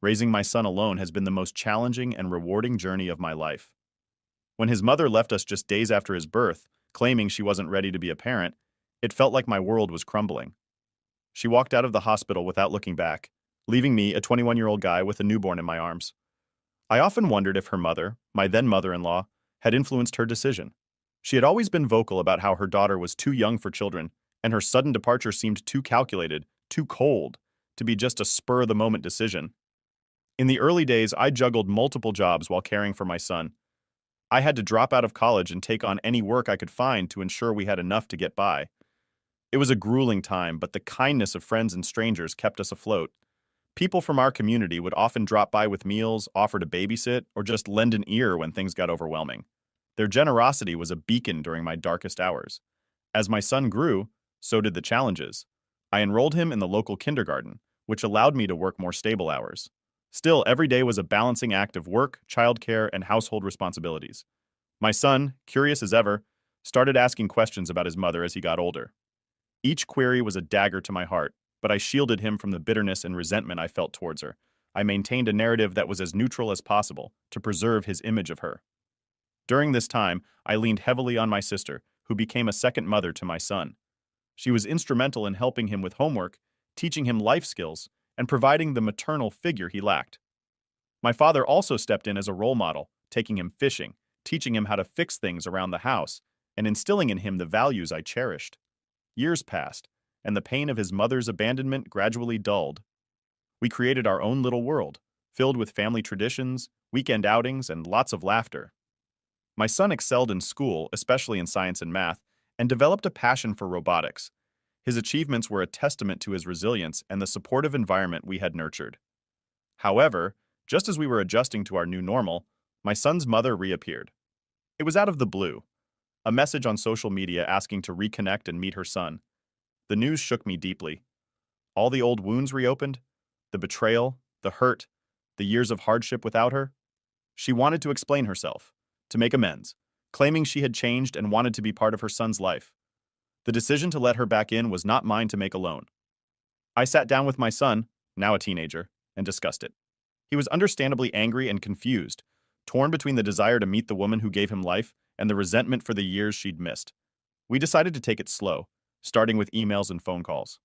Raising my son alone has been the most challenging and rewarding journey of my life. When his mother left us just days after his birth, claiming she wasn't ready to be a parent, it felt like my world was crumbling. She walked out of the hospital without looking back, leaving me, a 21-year-old guy with a newborn in my arms. I often wondered if her mother, my then mother-in-law, had influenced her decision. She had always been vocal about how her daughter was too young for children, and her sudden departure seemed too calculated, too cold, to be just a spur-of-the-moment decision. In the early days, I juggled multiple jobs while caring for my son. I had to drop out of college and take on any work I could find to ensure we had enough to get by. It was a grueling time, but the kindness of friends and strangers kept us afloat. People from our community would often drop by with meals, offer to babysit, or just lend an ear when things got overwhelming. Their generosity was a beacon during my darkest hours. As my son grew, so did the challenges. I enrolled him in the local kindergarten, which allowed me to work more stable hours. Still, every day was a balancing act of work, childcare, and household responsibilities. My son, curious as ever, started asking questions about his mother as he got older. Each query was a dagger to my heart, but I shielded him from the bitterness and resentment I felt towards her. I maintained a narrative that was as neutral as possible to preserve his image of her. During this time, I leaned heavily on my sister, who became a second mother to my son. She was instrumental in helping him with homework, teaching him life skills, and providing the maternal figure he lacked. My father also stepped in as a role model, taking him fishing, teaching him how to fix things around the house, and instilling in him the values I cherished. Years passed, and the pain of his mother's abandonment gradually dulled. We created our own little world, filled with family traditions, weekend outings, and lots of laughter. My son excelled in school, especially in science and math, and developed a passion for robotics. His achievements were a testament to his resilience and the supportive environment we had nurtured. However, just as we were adjusting to our new normal, my son's mother reappeared. It was out of the blue, a message on social media asking to reconnect and meet her son. The news shook me deeply. All the old wounds reopened, the betrayal, the hurt, the years of hardship without her. She wanted to explain herself, to make amends, claiming she had changed and wanted to be part of her son's life. The decision to let her back in was not mine to make alone. I sat down with my son, now a teenager, and discussed it. He was understandably angry and confused, torn between the desire to meet the woman who gave him life and the resentment for the years she'd missed. We decided to take it slow, starting with emails and phone calls.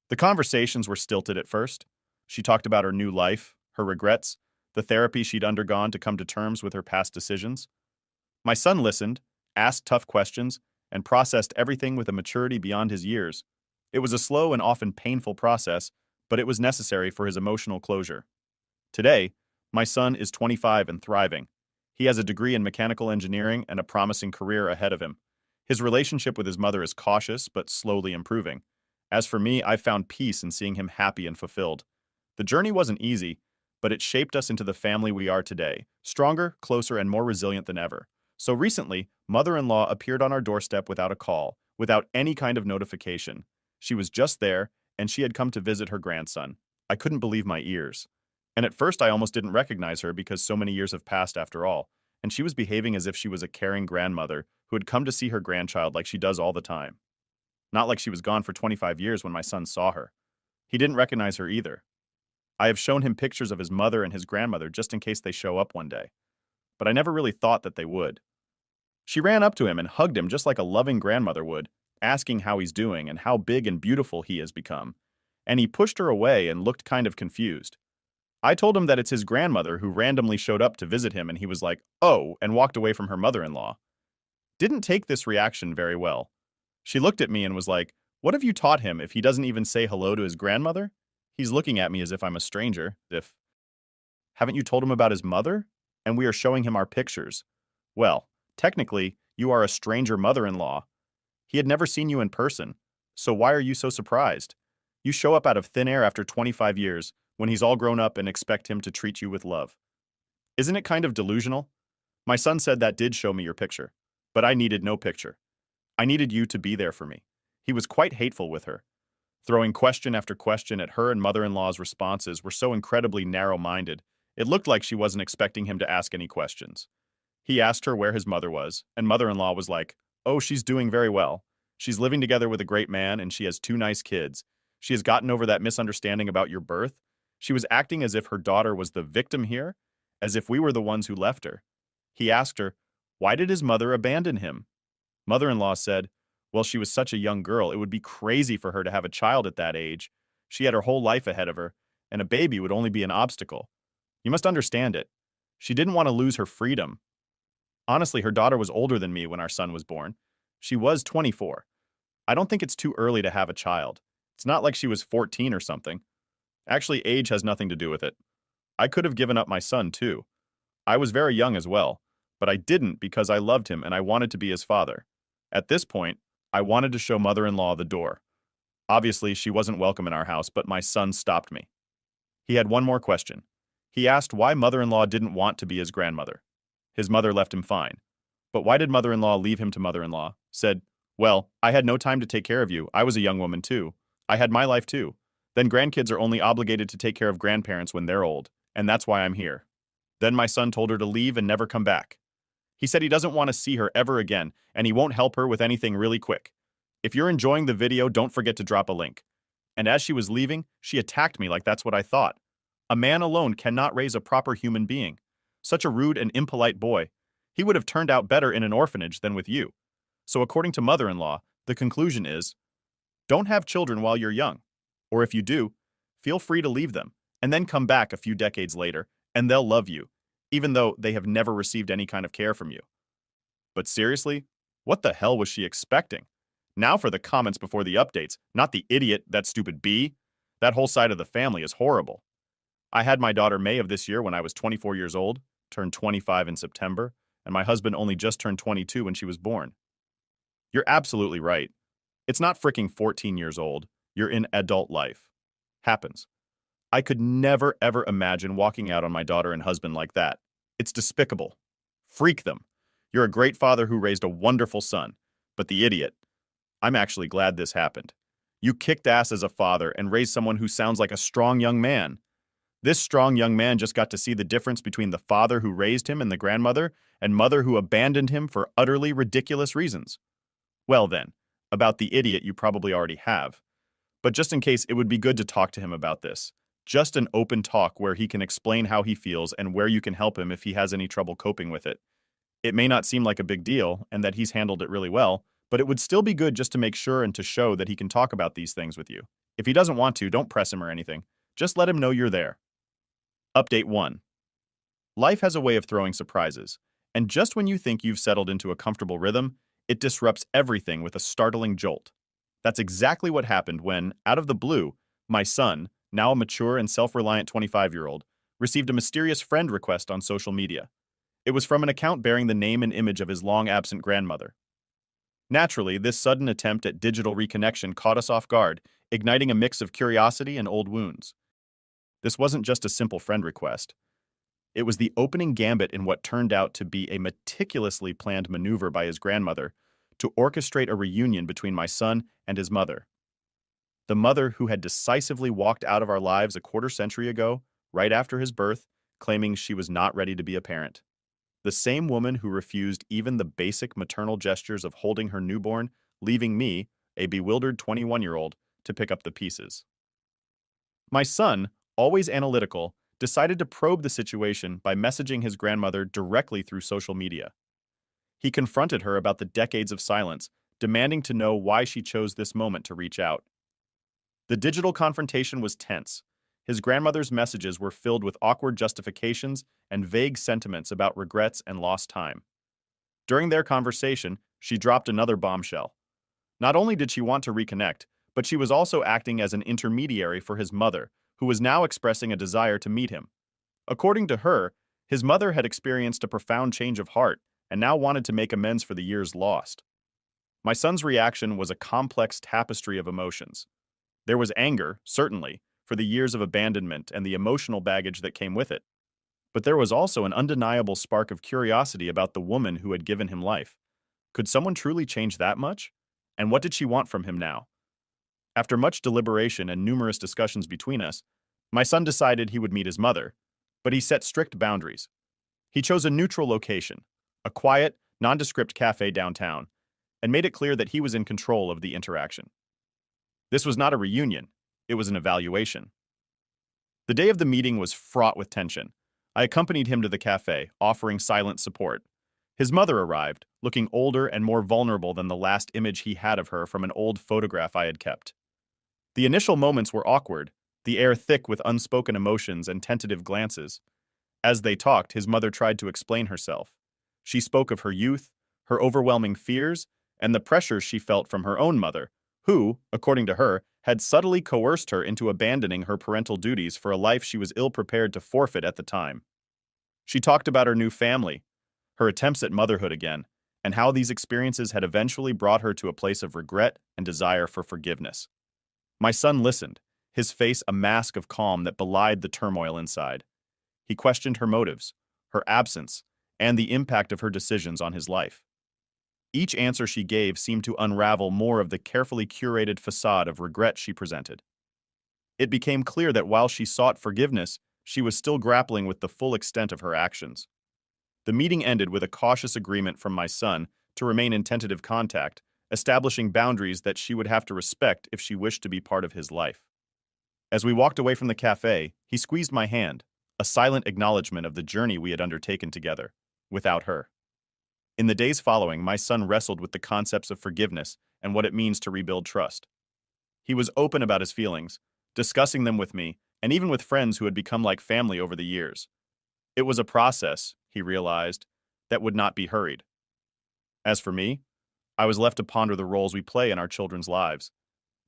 The conversations were stilted at first. She talked about her new life, her regrets, the therapy she'd undergone to come to terms with her past decisions. My son listened, asked tough questions, and processed everything with a maturity beyond his years. It was a slow and often painful process, but it was necessary for his emotional closure. Today, my son is 25 and thriving. He has a degree in mechanical engineering and a promising career ahead of him. His relationship with his mother is cautious but slowly improving. As for me, I've found peace in seeing him happy and fulfilled. The journey wasn't easy, but it shaped us into the family we are today, stronger, closer, and more resilient than ever. So recently, mother-in-law appeared on our doorstep without a call, without any kind of notification. She was just there, and she had come to visit her grandson. I couldn't believe my ears. And at first I almost didn't recognize her because so many years have passed after all, and she was behaving as if she was a caring grandmother who had come to see her grandchild like she does all the time. Not like she was gone for 25 years when my son saw her. He didn't recognize her either. I have shown him pictures of his mother and his grandmother just in case they show up one day. But I never really thought that they would. She ran up to him and hugged him just like a loving grandmother would, asking how he's doing and how big and beautiful he has become. And he pushed her away and looked kind of confused. I told him that it's his grandmother who randomly showed up to visit him, and he was like, "Oh," and walked away from her mother-in-law. Didn't take this reaction very well. She looked at me and was like, "What have you taught him if he doesn't even say hello to his grandmother? He's looking at me as if I'm a stranger. Haven't you told him about his mother? And we are showing him our pictures. Well, technically, you are a stranger mother-in-law. He had never seen you in person, so why are you so surprised? You show up out of thin air after 25 years, when he's all grown up, and expect him to treat you with love. Isn't it kind of delusional? My son said that did show me your picture, but I needed no picture. I needed you to be there for me. He was quite hateful with her, throwing question after question at her, and mother-in-law's responses were so incredibly narrow-minded, it looked like she wasn't expecting him to ask any questions. He asked her where his mother was, and mother-in-law was like, "Oh, she's doing very well. She's living together with a great man, and she has 2 nice kids. She has gotten over that misunderstanding about your birth, She was acting as if her daughter was the victim here, as if we were the ones who left her. He asked her, why did his mother abandon him? Mother-in-law said, well, she was such a young girl, it would be crazy for her to have a child at that age. She had her whole life ahead of her, and a baby would only be an obstacle. You must understand it. She didn't want to lose her freedom. Honestly, her daughter was older than me when our son was born. She was 24. I don't think it's too early to have a child. It's not like she was 14 or something. Actually, age has nothing to do with it. I could have given up my son, too. I was very young as well, but I didn't because I loved him and I wanted to be his father. At this point, I wanted to show mother-in-law the door. Obviously, she wasn't welcome in our house, but my son stopped me. He had one more question. He asked why mother-in-law didn't want to be his grandmother. His mother left him fine. But why did mother-in-law leave him to mother-in-law? Said, well, I had no time to take care of you. I was a young woman too. I had my life too. Then grandkids are only obligated to take care of grandparents when they're old, and that's why I'm here. Then my son told her to leave and never come back. He said he doesn't want to see her ever again, and he won't help her with anything really quick. If you're enjoying the video, don't forget to drop a link. And as she was leaving, she attacked me like that's what I thought. A man alone cannot raise a proper human being. Such a rude and impolite boy. He would have turned out better in an orphanage than with you. So according to mother-in-law, the conclusion is, don't have children while you're young. Or if you do, feel free to leave them, and then come back a few decades later, and they'll love you, even though they have never received any kind of care from you. But seriously, what the hell was she expecting? Now for the comments before the updates, not the idiot, that stupid bee. That whole side of the family is horrible. I had my daughter May of this year when I was 24 years old, turned 25 in September, and my husband only just turned 22 when she was born. You're absolutely right. It's not freaking 14 years old. You're in adult life. Happens. I could never ever imagine walking out on my daughter and husband like that. It's despicable. Freak them. You're a great father who raised a wonderful son. But the idiot. I'm actually glad this happened. You kicked ass as a father and raised someone who sounds like a strong young man. This strong young man just got to see the difference between the father who raised him and the grandmother and mother who abandoned him for utterly ridiculous reasons. Well then, about the idiot you probably already have. But just in case, it would be good to talk to him about this. Just an open talk where he can explain how he feels and where you can help him if he has any trouble coping with it. It may not seem like a big deal and that he's handled it really well, but it would still be good just to make sure and to show that he can talk about these things with you. If he doesn't want to, don't press him or anything. Just let him know you're there. Update 1. Life has a way of throwing surprises, and just when you think you've settled into a comfortable rhythm, it disrupts everything with a startling jolt. That's exactly what happened when, out of the blue, my son, now a mature and self-reliant 25-year-old, received a mysterious friend request on social media. It was from an account bearing the name and image of his long-absent grandmother. Naturally, this sudden attempt at digital reconnection caught us off guard, igniting a mix of curiosity and old wounds. This wasn't just a simple friend request. It was the opening gambit in what turned out to be a meticulously planned maneuver by his grandmother to orchestrate a reunion between my son and his mother. The mother who had decisively walked out of our lives a quarter-century ago, right after his birth, claiming she was not ready to be a parent. The same woman who refused even the basic maternal gestures of holding her newborn, leaving me, a bewildered 21-year-old, to pick up the pieces. My son, always analytical, decided to probe the situation by messaging his grandmother directly through social media. He confronted her about the decades of silence, demanding to know why she chose this moment to reach out. The digital confrontation was tense. His grandmother's messages were filled with awkward justifications and vague sentiments about regrets and lost time. During their conversation, she dropped another bombshell. Not only did she want to reconnect, but she was also acting as an intermediary for his mother, who was now expressing a desire to meet him. According to her, his mother had experienced a profound change of heart and now wanted to make amends for the years lost. My son's reaction was a complex tapestry of emotions. There was anger, certainly, for the years of abandonment and the emotional baggage that came with it. But there was also an undeniable spark of curiosity about the woman who had given him life. Could someone truly change that much? And what did she want from him now? After much deliberation and numerous discussions between us, my son decided he would meet his mother, but he set strict boundaries. He chose a neutral location, a quiet, nondescript cafe downtown, and made it clear that he was in control of the interaction. This was not a reunion, it was an evaluation. The day of the meeting was fraught with tension. I accompanied him to the cafe, offering silent support. His mother arrived, looking older and more vulnerable than the last image he had of her from an old photograph I had kept. The initial moments were awkward, the air thick with unspoken emotions and tentative glances. As they talked, his mother tried to explain herself. She spoke of her youth, her overwhelming fears, and the pressures she felt from her own mother, who, according to her, had subtly coerced her into abandoning her parental duties for a life she was ill-prepared to forfeit at the time. She talked about her new family, her attempts at motherhood again, and how these experiences had eventually brought her to a place of regret and desire for forgiveness. My son listened, his face a mask of calm that belied the turmoil inside. He questioned her motives, her absence, and the impact of her decisions on his life. Each answer she gave seemed to unravel more of the carefully curated facade of regret she presented. It became clear that while she sought forgiveness, she was still grappling with the full extent of her actions. The meeting ended with a cautious agreement from my son to remain in tentative contact, establishing boundaries that she would have to respect if she wished to be part of his life. As we walked away from the cafe, he squeezed my hand, a silent acknowledgement of the journey we had undertaken together, without her. In the days following, my son wrestled with the concepts of forgiveness and what it means to rebuild trust. He was open about his feelings, discussing them with me, and even with friends who had become like family over the years. It was a process, he realized, that would not be hurried. As for me, I was left to ponder the roles we play in our children's lives.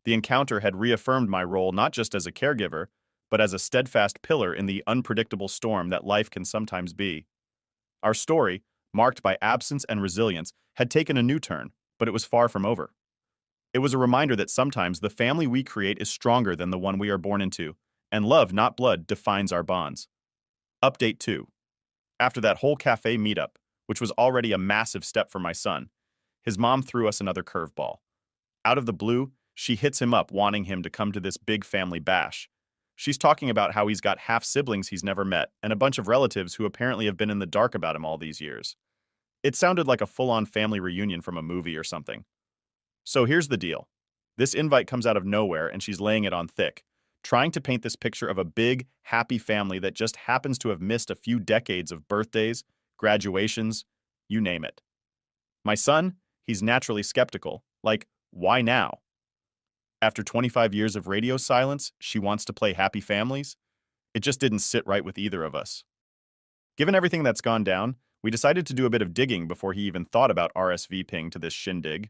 The encounter had reaffirmed my role not just as a caregiver, but as a steadfast pillar in the unpredictable storm that life can sometimes be. Our story, marked by absence and resilience, had taken a new turn, but it was far from over. It was a reminder that sometimes the family we create is stronger than the one we are born into, and love, not blood, defines our bonds. Update 2. After that whole cafe meetup, which was already a massive step for my son, his mom threw us another curveball. Out of the blue, she hits him up wanting him to come to this big family bash. She's talking about how he's got half-siblings he's never met and a bunch of relatives who apparently have been in the dark about him all these years. It sounded like a full-on family reunion from a movie or something. So here's the deal. This invite comes out of nowhere and she's laying it on thick, trying to paint this picture of a big, happy family that just happens to have missed a few decades of birthdays, graduations, you name it. My son, he's naturally skeptical. Like, why now? After 25 years of radio silence, she wants to play happy families? It just didn't sit right with either of us. Given everything that's gone down, we decided to do a bit of digging before he even thought about RSVPing to this shindig.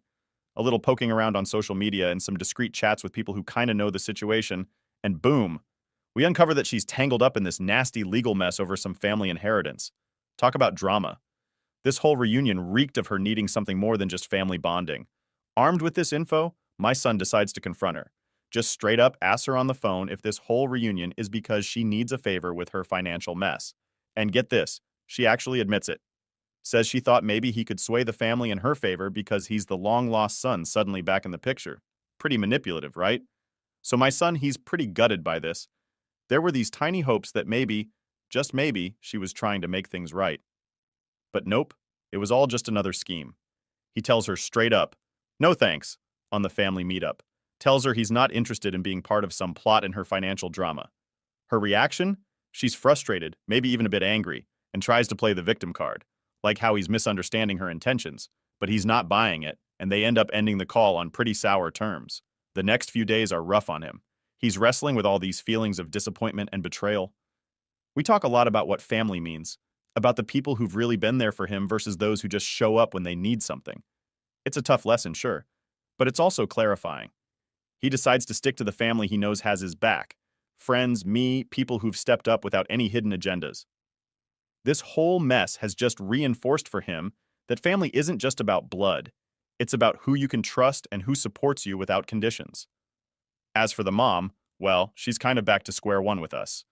A little poking around on social media and some discreet chats with people who kinda know the situation, and boom, we uncover that she's tangled up in this nasty legal mess over some family inheritance. Talk about drama. This whole reunion reeked of her needing something more than just family bonding. Armed with this info, my son decides to confront her. Just straight up asks her on the phone if this whole reunion is because she needs a favor with her financial mess. And get this, she actually admits it. Says she thought maybe he could sway the family in her favor because he's the long-lost son suddenly back in the picture. Pretty manipulative, right? So my son, he's pretty gutted by this. There were these tiny hopes that maybe, just maybe, she was trying to make things right. But nope, it was all just another scheme. He tells her straight up, no thanks, on the family meetup. Tells her he's not interested in being part of some plot in her financial drama. Her reaction? She's frustrated, maybe even a bit angry, and tries to play the victim card, like how he's misunderstanding her intentions, but he's not buying it, and they end up ending the call on pretty sour terms. The next few days are rough on him. He's wrestling with all these feelings of disappointment and betrayal. We talk a lot about what family means, about the people who've really been there for him versus those who just show up when they need something. It's a tough lesson, sure, but it's also clarifying. He decides to stick to the family he knows has his back. Friends, me, people who've stepped up without any hidden agendas. This whole mess has just reinforced for him that family isn't just about blood. It's about who you can trust and who supports you without conditions. As for the mom, well, she's kind of back to square one with us.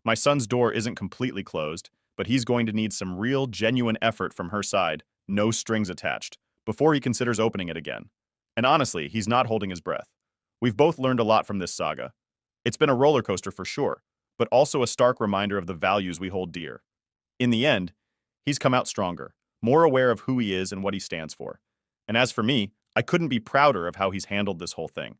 My son's door isn't completely closed, but he's going to need some real, genuine effort from her side, no strings attached, before he considers opening it again. And honestly, he's not holding his breath. We've both learned a lot from this saga. It's been a roller coaster for sure, but also a stark reminder of the values we hold dear. In the end, he's come out stronger, more aware of who he is and what he stands for. And as for me, I couldn't be prouder of how he's handled this whole thing.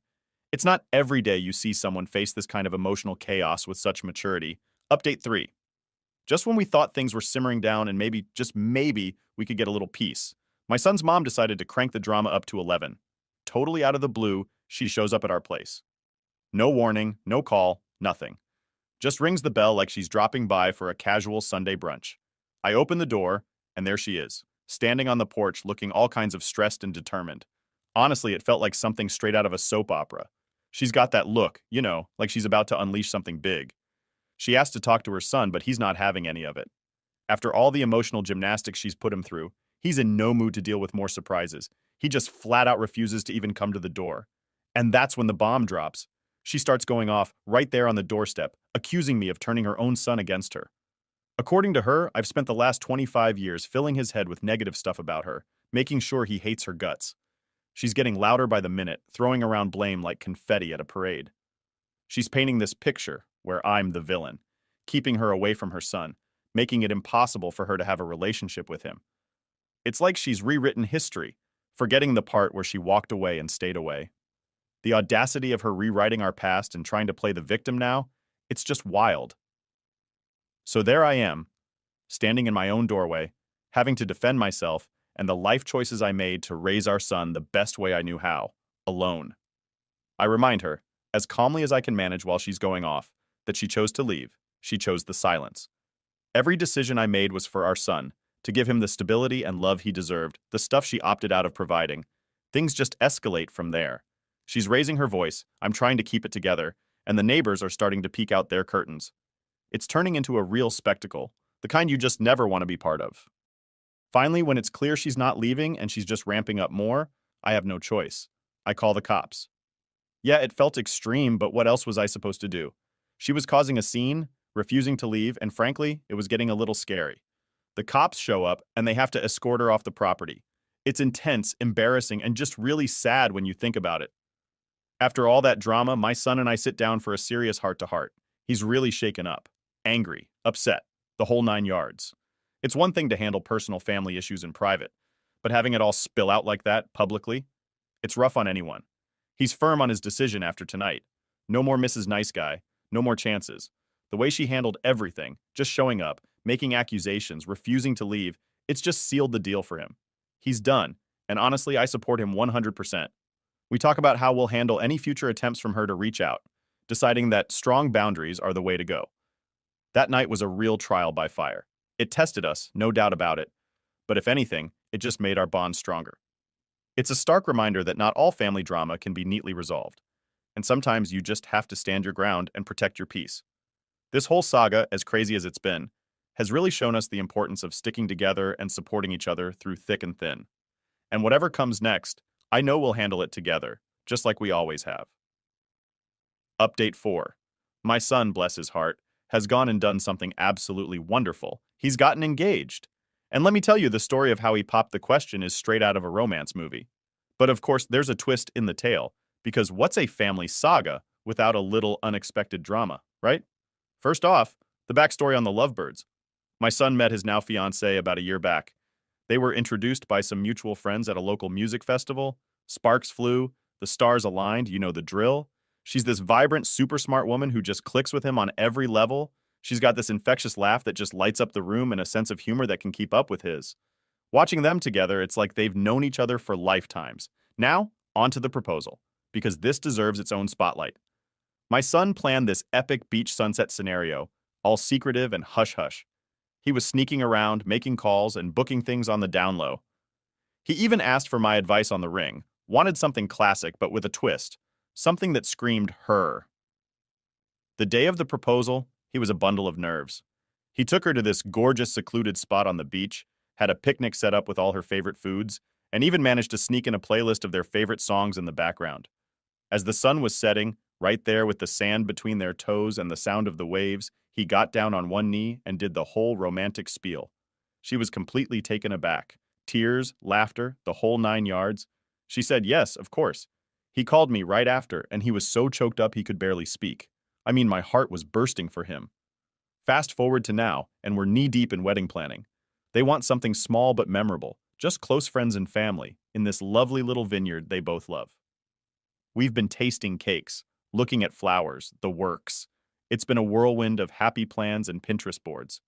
It's not every day you see someone face this kind of emotional chaos with such maturity. Update 3. Just when we thought things were simmering down and maybe, just maybe, we could get a little peace, my son's mom decided to crank the drama up to 11. Totally out of the blue, she shows up at our place. No warning, no call, nothing. Just rings the bell like she's dropping by for a casual Sunday brunch. I open the door, and there she is, standing on the porch looking all kinds of stressed and determined. Honestly, it felt like something straight out of a soap opera. She's got that look, like she's about to unleash something big. She asked to talk to her son, but he's not having any of it. After all the emotional gymnastics she's put him through, he's in no mood to deal with more surprises. He just flat out refuses to even come to the door. And that's when the bomb drops. She starts going off right there on the doorstep, accusing me of turning her own son against her. According to her, I've spent the last 25 years filling his head with negative stuff about her, making sure he hates her guts. She's getting louder by the minute, throwing around blame like confetti at a parade. She's painting this picture where I'm the villain, keeping her away from her son, making it impossible for her to have a relationship with him. It's like she's rewritten history, forgetting the part where she walked away and stayed away. The audacity of her rewriting our past and trying to play the victim now, it's just wild. So there I am, standing in my own doorway, having to defend myself and the life choices I made to raise our son the best way I knew how, alone. I remind her, as calmly as I can manage while she's going off, that she chose to leave. She chose the silence. Every decision I made was for our son, to give him the stability and love he deserved, the stuff she opted out of providing. Things just escalate from there. She's raising her voice, I'm trying to keep it together, and the neighbors are starting to peek out their curtains. It's turning into a real spectacle, the kind you just never want to be part of. Finally, when it's clear she's not leaving and she's just ramping up more, I have no choice. I call the cops. Yeah, it felt extreme, but what else was I supposed to do? She was causing a scene, refusing to leave, and frankly, it was getting a little scary. The cops show up, and they have to escort her off the property. It's intense, embarrassing, and just really sad when you think about it. After all that drama, my son and I sit down for a serious heart-to-heart. He's really shaken up, angry, upset, the whole 9 yards. It's one thing to handle personal family issues in private, but having it all spill out like that, publicly, it's rough on anyone. He's firm on his decision after tonight. No more Mrs. Nice Guy, no more chances. The way she handled everything, just showing up, making accusations, refusing to leave, it's just sealed the deal for him. He's done, and honestly, I support him 100%. We talk about how we'll handle any future attempts from her to reach out, deciding that strong boundaries are the way to go. That night was a real trial by fire. It tested us, no doubt about it, but if anything, it just made our bond stronger. It's a stark reminder that not all family drama can be neatly resolved, and sometimes you just have to stand your ground and protect your peace. This whole saga, as crazy as it's been, has really shown us the importance of sticking together and supporting each other through thick and thin. And whatever comes next, I know we'll handle it together, just like we always have. Update 4. My son, bless his heart, has gone and done something absolutely wonderful. He's gotten engaged. And let me tell you, the story of how he popped the question is straight out of a romance movie. But of course, there's a twist in the tale, because what's a family saga without a little unexpected drama, right? First off, the backstory on the Lovebirds. My son met his now fiancée about a year back. They were introduced by some mutual friends at a local music festival. Sparks flew, the stars aligned, you know the drill. She's this vibrant, super smart woman who just clicks with him on every level. She's got this infectious laugh that just lights up the room and a sense of humor that can keep up with his. Watching them together, it's like they've known each other for lifetimes. Now, on to the proposal, because this deserves its own spotlight. My son planned this epic beach sunset scenario, all secretive and hush-hush. He was sneaking around, making calls, and booking things on the down low. He even asked for my advice on the ring, wanted something classic but with a twist, something that screamed her. The day of the proposal, he was a bundle of nerves. He took her to this gorgeous secluded spot on the beach, had a picnic set up with all her favorite foods, and even managed to sneak in a playlist of their favorite songs in the background. As the sun was setting, right there with the sand between their toes and the sound of the waves, he got down on one knee and did the whole romantic spiel. She was completely taken aback. Tears, laughter, the whole 9 yards. She said yes, of course. He called me right after, and he was so choked up he could barely speak. I mean, my heart was bursting for him. Fast forward to now, and we're knee-deep in wedding planning. They want something small but memorable, just close friends and family, in this lovely little vineyard they both love. We've been tasting cakes, looking at flowers, the works. It's been a whirlwind of happy plans and Pinterest boards.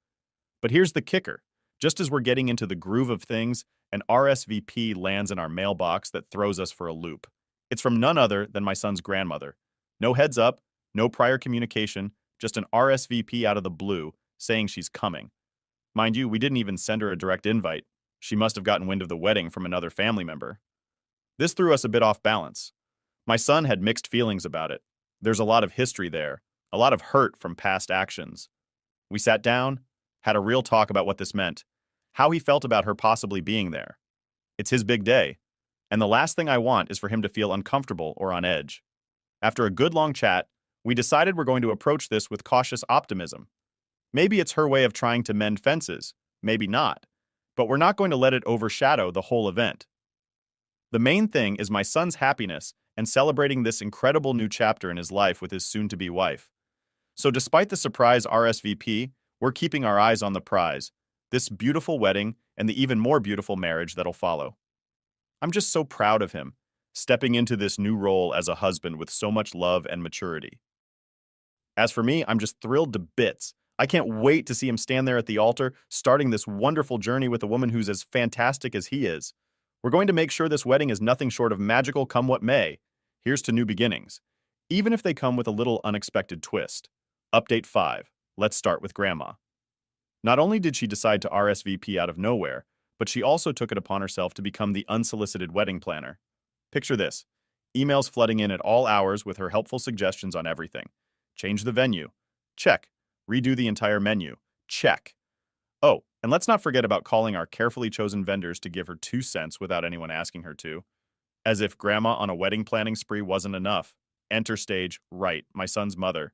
But here's the kicker. Just as we're getting into the groove of things, an RSVP lands in our mailbox that throws us for a loop. It's from none other than my son's grandmother. No heads up, no prior communication, just an RSVP out of the blue saying she's coming. Mind you, we didn't even send her a direct invite. She must have gotten wind of the wedding from another family member. This threw us a bit off balance. My son had mixed feelings about it. There's a lot of history there, a lot of hurt from past actions. We sat down, had a real talk about what this meant, how he felt about her possibly being there. It's his big day, and the last thing I want is for him to feel uncomfortable or on edge. After a good long chat, we decided we're going to approach this with cautious optimism. Maybe it's her way of trying to mend fences, maybe not, but we're not going to let it overshadow the whole event. The main thing is my son's happiness and celebrating this incredible new chapter in his life with his soon-to-be wife. So despite the surprise RSVP, we're keeping our eyes on the prize, this beautiful wedding and the even more beautiful marriage that'll follow. I'm just so proud of him, stepping into this new role as a husband with so much love and maturity. As for me, I'm just thrilled to bits. I can't wait to see him stand there at the altar, starting this wonderful journey with a woman who's as fantastic as he is. We're going to make sure this wedding is nothing short of magical come what may. Here's to new beginnings, even if they come with a little unexpected twist. Update 5. Let's start with Grandma. Not only did she decide to RSVP out of nowhere, but she also took it upon herself to become the unsolicited wedding planner. Picture this. Emails flooding in at all hours with her helpful suggestions on everything. Change the venue. Check. Redo the entire menu. Check. Oh, and let's not forget about calling our carefully chosen vendors to give her 2 cents without anyone asking her to. As if Grandma on a wedding planning spree wasn't enough. Enter stage right, my son's mother.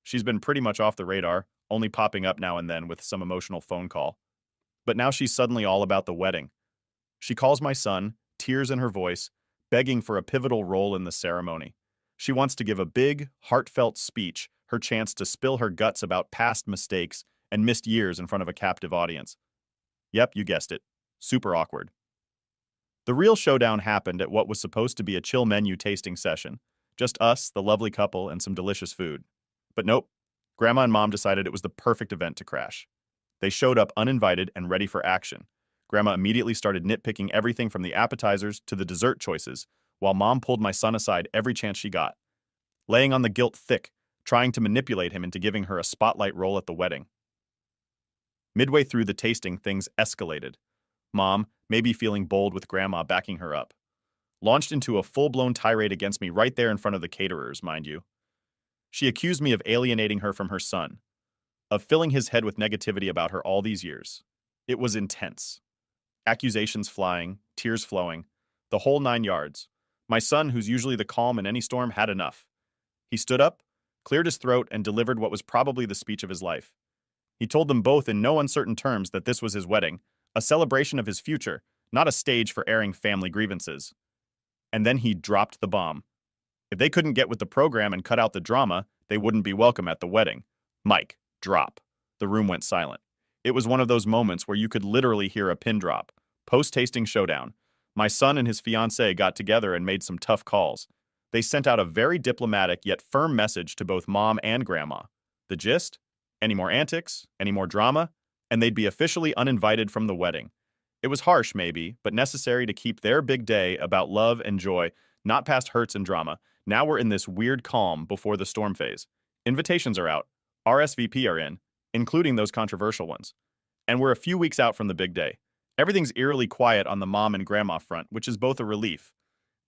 She's been pretty much off the radar, only popping up now and then with some emotional phone call. But now she's suddenly all about the wedding. She calls my son, tears in her voice, begging for a pivotal role in the ceremony. She wants to give a big, heartfelt speech, her chance to spill her guts about past mistakes and missed years in front of a captive audience. Yep, you guessed it. Super awkward. The real showdown happened at what was supposed to be a chill menu tasting session. Just us, the lovely couple, and some delicious food. But nope, Grandma and Mom decided it was the perfect event to crash. They showed up uninvited and ready for action. Grandma immediately started nitpicking everything from the appetizers to the dessert choices, while Mom pulled my son aside every chance she got, laying on the guilt thick, trying to manipulate him into giving her a spotlight role at the wedding. Midway through the tasting, things escalated. Mom, maybe feeling bold with Grandma backing her up, launched into a full-blown tirade against me right there in front of the caterers, mind you. She accused me of alienating her from her son, of filling his head with negativity about her all these years. It was intense. Accusations flying, tears flowing, the whole 9 yards. My son, who's usually the calm in any storm, had enough. He stood up, cleared his throat, and delivered what was probably the speech of his life. He told them both in no uncertain terms that this was his wedding, a celebration of his future, not a stage for airing family grievances. And then he dropped the bomb. If they couldn't get with the program and cut out the drama, they wouldn't be welcome at the wedding. Mic, drop. The room went silent. It was one of those moments where you could literally hear a pin drop. Post-tasting showdown. My son and his fiancée got together and made some tough calls. They sent out a very diplomatic yet firm message to both Mom and Grandma. The gist? Any more antics? Any more drama? And they'd be officially uninvited from the wedding. It was harsh, maybe, but necessary to keep their big day about love and joy, not past hurts and drama. Now we're in this weird calm before the storm phase. Invitations are out. RSVP are in, including those controversial ones. And we're a few weeks out from the big day. Everything's eerily quiet on the Mom and Grandma front, which is both a relief,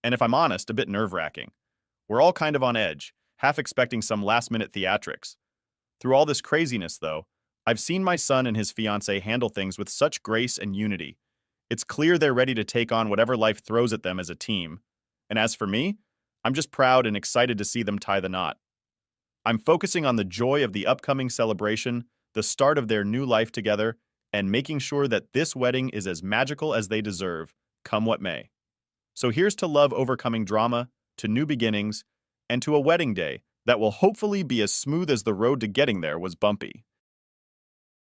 and if I'm honest, a bit nerve-wracking. We're all kind of on edge, half expecting some last-minute theatrics. Through all this craziness, though, I've seen my son and his fiancée handle things with such grace and unity. It's clear they're ready to take on whatever life throws at them as a team. And as for me, I'm just proud and excited to see them tie the knot. I'm focusing on the joy of the upcoming celebration, the start of their new life together, and making sure that this wedding is as magical as they deserve, come what may. So here's to love overcoming drama, to new beginnings, and to a wedding day that will hopefully be as smooth as the road to getting there was bumpy.